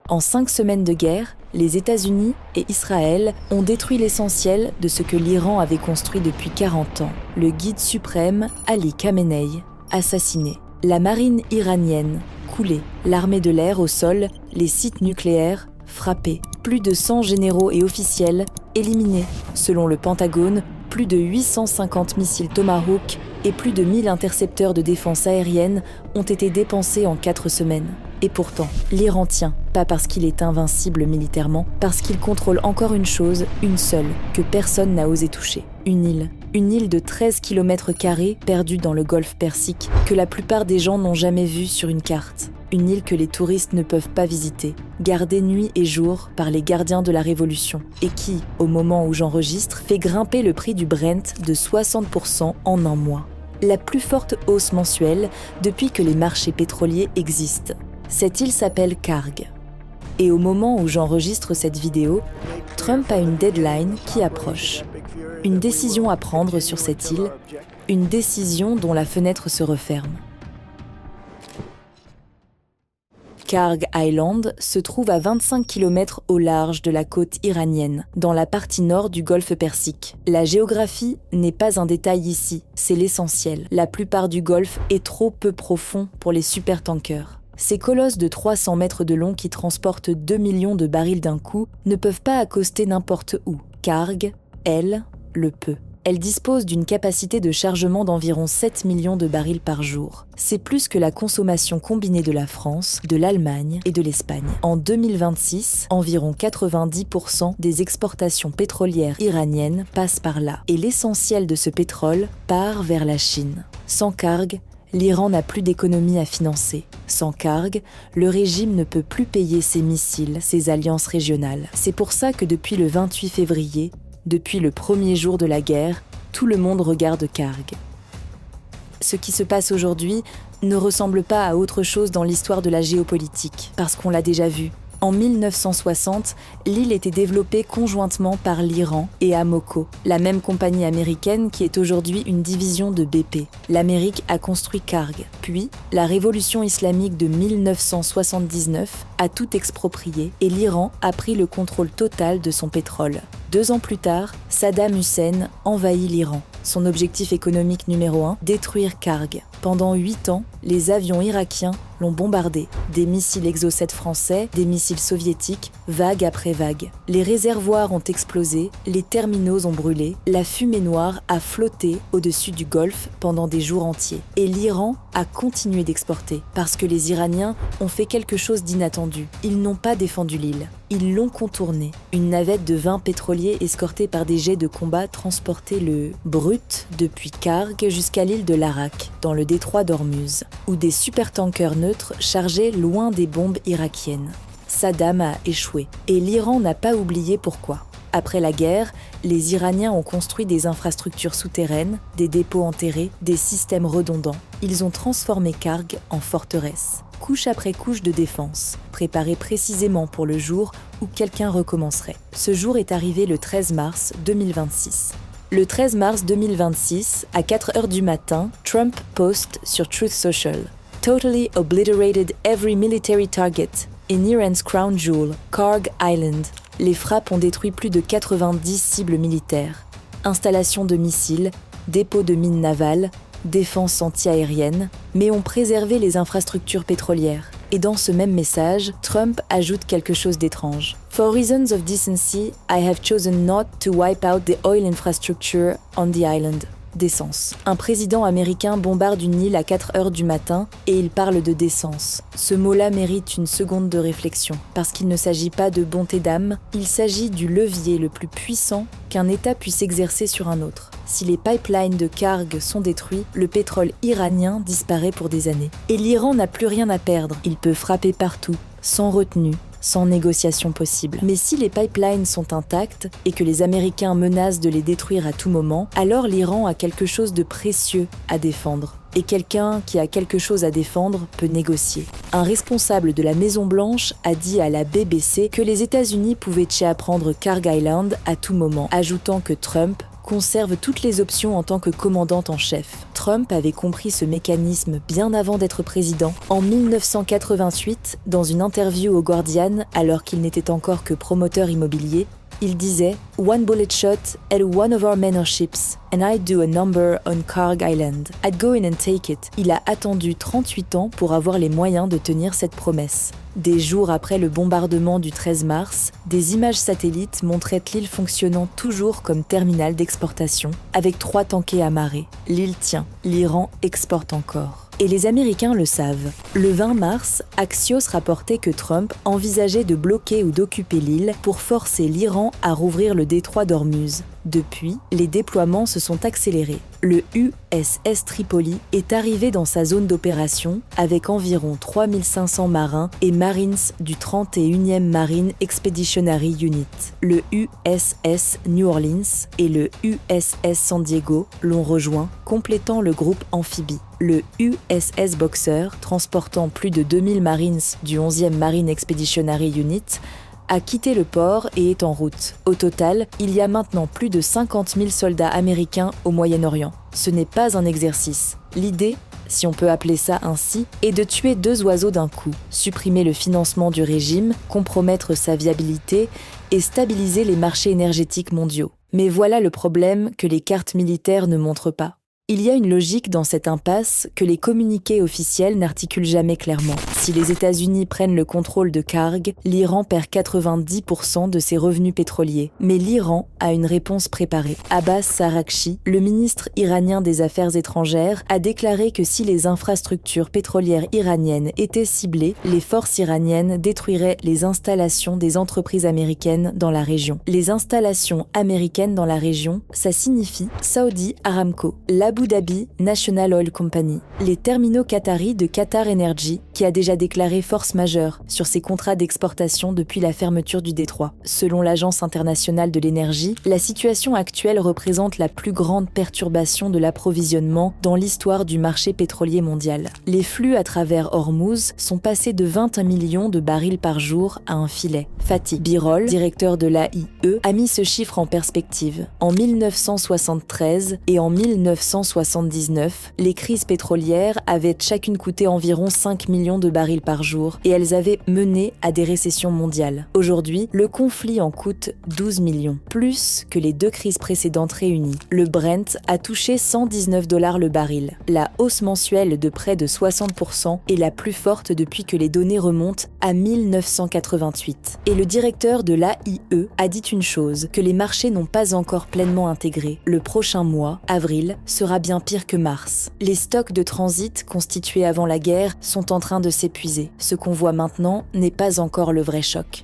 En 5 semaines de guerre, les États-Unis et Israël ont détruit l'essentiel de ce que l'Iran avait construit depuis 40 ans. Le guide suprême, Ali Khamenei, assassiné. La marine iranienne, coulée. L'armée de l'air au sol, les sites nucléaires, frappés. Plus de 100 généraux et officiels, éliminés. Selon le Pentagone, plus de 850 missiles Tomahawk et plus de 1000 intercepteurs de défense aérienne ont été dépensés en 4 semaines. Et pourtant, l'Iran tient, pas parce qu'il est invincible militairement, parce qu'il contrôle encore une chose, une seule, que personne n'a osé toucher. Une île de 13 km² perdue dans le golfe Persique, que la plupart des gens n'ont jamais vue sur une carte. Une île que les touristes ne peuvent pas visiter, gardée nuit et jour par les gardiens de la Révolution, et qui, au moment où j'enregistre, fait grimper le prix du Brent de 60% en un mois. La plus forte hausse mensuelle depuis que les marchés pétroliers existent. Cette île s'appelle Karg. Et au moment où j'enregistre cette vidéo, Trump a une deadline qui approche. Une décision à prendre sur cette île, une décision dont la fenêtre se referme. Karg Island se trouve à 25 km au large de la côte iranienne, dans la partie nord du golfe Persique. La géographie n'est pas un détail ici, c'est l'essentiel. La plupart du golfe est trop peu profond pour les supertankers. Ces colosses de 300 mètres de long qui transportent 2 millions de barils d'un coup ne peuvent pas accoster n'importe où. Karg, elle, le peut. Elle dispose d'une capacité de chargement d'environ 7 millions de barils par jour. C'est plus que la consommation combinée de la France, de l'Allemagne et de l'Espagne. En 2026, environ 90% des exportations pétrolières iraniennes passent par là. Et l'essentiel de ce pétrole part vers la Chine. Sans Karg, l'Iran n'a plus d'économie à financer. Sans Karg, le régime ne peut plus payer ses missiles, ses alliances régionales. C'est pour ça que depuis le 28 février, depuis le premier jour de la guerre, tout le monde regarde Karg. Ce qui se passe aujourd'hui ne ressemble pas à autre chose dans l'histoire de la géopolitique, parce qu'on l'a déjà vu. En 1960, l'île était développée conjointement par l'Iran et Amoco, la même compagnie américaine qui est aujourd'hui une division de BP. L'Amérique a construit Karg. Puis, la révolution islamique de 1979 a tout exproprié et l'Iran a pris le contrôle total de son pétrole. 2 ans plus tard, Saddam Hussein envahit l'Iran. Son objectif économique numéro 1, détruire Karg. Pendant 8 ans, les avions irakiens l'ont bombardé. Des missiles Exocet français, des missiles soviétiques, vague après vague. Les réservoirs ont explosé, les terminaux ont brûlé, la fumée noire a flotté au-dessus du Golfe pendant des jours entiers. Et l'Iran a continué d'exporter, parce que les Iraniens ont fait quelque chose d'inattendu. Ils n'ont pas défendu l'île. Ils l'ont contournée. Une navette de 20 pétroliers escortés par des jets de combat transportait le brut depuis Karg jusqu'à l'île de Larak, dans le détroit d'Ormuz, où des supertankers neutres chargeaient loin des bombes irakiennes. Saddam a échoué, et l'Iran n'a pas oublié pourquoi. Après la guerre, les Iraniens ont construit des infrastructures souterraines, des dépôts enterrés, des systèmes redondants. Ils ont transformé Karg en forteresse, couche après couche de défense, préparée précisément pour le jour où quelqu'un recommencerait. Ce jour est arrivé le 13 mars 2026. Le 13 mars 2026, à 4 heures du matin, Trump poste sur Truth Social « Totally obliterated every military target in Iran's crown jewel, Karg Island ». Les frappes ont détruit plus de 90 cibles militaires. Installations de missiles, dépôts de mines navales, défense anti-aérienne, mais ont préservé les infrastructures pétrolières. Et dans ce même message, Trump ajoute quelque chose d'étrange. For reasons of decency, I have chosen not to wipe out the oil infrastructure on the island. Décence. Un président américain bombarde une île à 4 heures du matin et il parle de décence. Ce mot-là mérite une seconde de réflexion, parce qu'il ne s'agit pas de bonté d'âme, il s'agit du levier le plus puissant qu'un État puisse exercer sur un autre. Si les pipelines de Karg sont détruits, le pétrole iranien disparaît pour des années. Et l'Iran n'a plus rien à perdre, il peut frapper partout, sans retenue, sans négociation possible. Mais si les pipelines sont intacts et que les Américains menacent de les détruire à tout moment, alors l'Iran a quelque chose de précieux à défendre. Et quelqu'un qui a quelque chose à défendre peut négocier. Un responsable de la Maison-Blanche a dit à la BBC que les États-Unis pouvaient prendre Karg Island à tout moment, ajoutant que Trump conserve toutes les options en tant que commandante en chef. Trump avait compris ce mécanisme bien avant d'être président. En 1988, dans une interview au Guardian, alors qu'il n'était encore que promoteur immobilier, il disait « One bullet shot at one of our men ships, and I'd do a number on Kharg Island. I'd go in and take it. » Il a attendu 38 ans pour avoir les moyens de tenir cette promesse. Des jours après le bombardement du 13 mars, des images satellites montraient l'île fonctionnant toujours comme terminal d'exportation, avec 3 tankers amarrés. L'île tient, l'Iran exporte encore. Et les Américains le savent. Le 20 mars, Axios rapportait que Trump envisageait de bloquer ou d'occuper l'île pour forcer l'Iran à rouvrir le détroit d'Ormuz. Depuis, les déploiements se sont accélérés. Le USS Tripoli est arrivé dans sa zone d'opération avec environ 3500 marins et Marines du 31e Marine Expeditionary Unit. Le USS New Orleans et le USS San Diego l'ont rejoint, complétant le groupe amphibie. Le USS Boxer, transportant plus de 2000 Marines du 11e Marine Expeditionary Unit, a quitté le port et est en route. Au total, il y a maintenant plus de 50 000 soldats américains au Moyen-Orient. Ce n'est pas un exercice. L'idée, si on peut appeler ça ainsi, est de tuer 2 oiseaux d'un coup, supprimer le financement du régime, compromettre sa viabilité et stabiliser les marchés énergétiques mondiaux. Mais voilà le problème que les cartes militaires ne montrent pas. Il y a une logique dans cette impasse que les communiqués officiels n'articulent jamais clairement. Si les États-Unis prennent le contrôle de Kharg, l'Iran perd 90% de ses revenus pétroliers. Mais l'Iran a une réponse préparée. Abbas Araghchi, le ministre iranien des Affaires étrangères, a déclaré que si les infrastructures pétrolières iraniennes étaient ciblées, les forces iraniennes détruiraient les installations des entreprises américaines dans la région. Les installations américaines dans la région, ça signifie Saudi Aramco, l'Abu Dhabi National Oil Company, les terminaux qataris de Qatar Energy, qui a déjà déclaré force majeure sur ses contrats d'exportation depuis la fermeture du détroit. Selon l'Agence internationale de l'énergie, la situation actuelle représente la plus grande perturbation de l'approvisionnement dans l'histoire du marché pétrolier mondial. Les flux à travers Hormuz sont passés de 21 millions de barils par jour à un filet. Fatih Birol, directeur de l'AIE, a mis ce chiffre en perspective. En 1973 et en 1979, les crises pétrolières avaient chacune coûté environ 5 millions de barils par jour et elles avaient mené à des récessions mondiales. Aujourd'hui, le conflit en coûte 12 millions, plus que les 2 crises précédentes réunies. Le Brent a touché $119 le baril. La hausse mensuelle de près de 60% est la plus forte depuis que les données remontent à 1988. Et le directeur de l'AIE a dit une chose que les marchés n'ont pas encore pleinement intégrée. Le prochain mois, avril, sera bien pire que mars. Les stocks de transit constitués avant la guerre sont en train de s'épuiser. Ce qu'on voit maintenant n'est pas encore le vrai choc.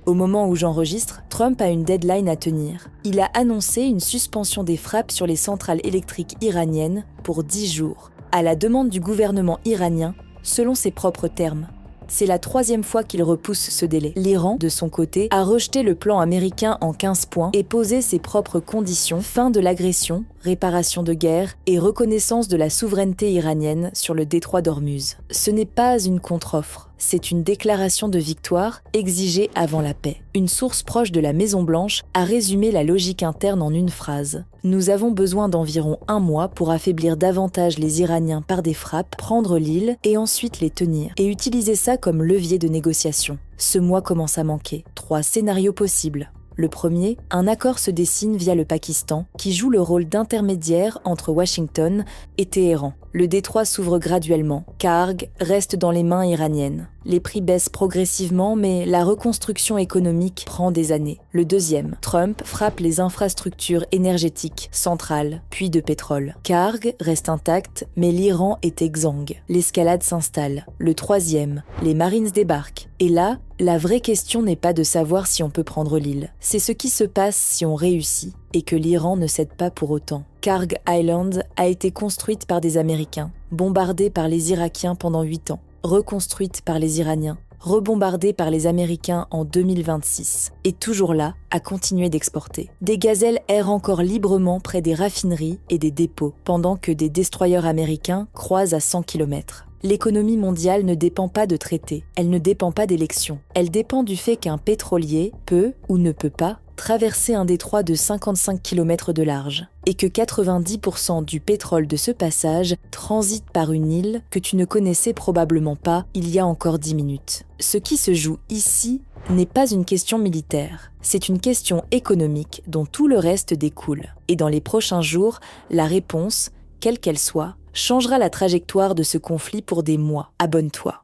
Au moment où j'enregistre, Trump a une deadline à tenir. Il a annoncé une suspension des frappes sur les centrales électriques iraniennes pour 10 jours, à la demande du gouvernement iranien, selon ses propres termes. C'est la 3e fois qu'il repousse ce délai. L'Iran, de son côté, a rejeté le plan américain en 15 points et posé ses propres conditions: fin de l'agression, réparation de guerre et reconnaissance de la souveraineté iranienne sur le détroit d'Ormuz. Ce n'est pas une contre-offre, c'est une déclaration de victoire exigée avant la paix. Une source proche de la Maison-Blanche a résumé la logique interne en une phrase. Nous avons besoin d'environ 1 mois pour affaiblir davantage les Iraniens par des frappes, prendre l'île et ensuite les tenir, et utiliser ça comme levier de négociation. Ce mois commence à manquer. 3 scénarios possibles. Le premier, un accord se dessine via le Pakistan, qui joue le rôle d'intermédiaire entre Washington et Téhéran. Le détroit s'ouvre graduellement. Kharg reste dans les mains iraniennes. Les prix baissent progressivement, mais la reconstruction économique prend des années. Le deuxième, Trump frappe les infrastructures énergétiques, centrales, puis de pétrole. Kharg reste intact, mais l'Iran est exsangue. L'escalade s'installe. Le troisième, les Marines débarquent. Et là, la vraie question n'est pas de savoir si on peut prendre l'île. C'est ce qui se passe si on réussit, et que l'Iran ne cède pas pour autant. Kharg Island a été construite par des Américains, bombardée par les Irakiens pendant 8 ans, reconstruite par les Iraniens, rebombardée par les Américains en 2026, et toujours là, à continuer d'exporter. Des gazelles errent encore librement près des raffineries et des dépôts, pendant que des destroyers américains croisent à 100 km. L'économie mondiale ne dépend pas de traités, elle ne dépend pas d'élections. Elle dépend du fait qu'un pétrolier peut ou ne peut pas traverser un détroit de 55 km de large et que 90% du pétrole de ce passage transite par une île que tu ne connaissais probablement pas il y a encore 10 minutes. Ce qui se joue ici n'est pas une question militaire, c'est une question économique dont tout le reste découle. Et dans les prochains jours, la réponse, quelle qu'elle soit, changera la trajectoire de ce conflit pour des mois. Abonne-toi.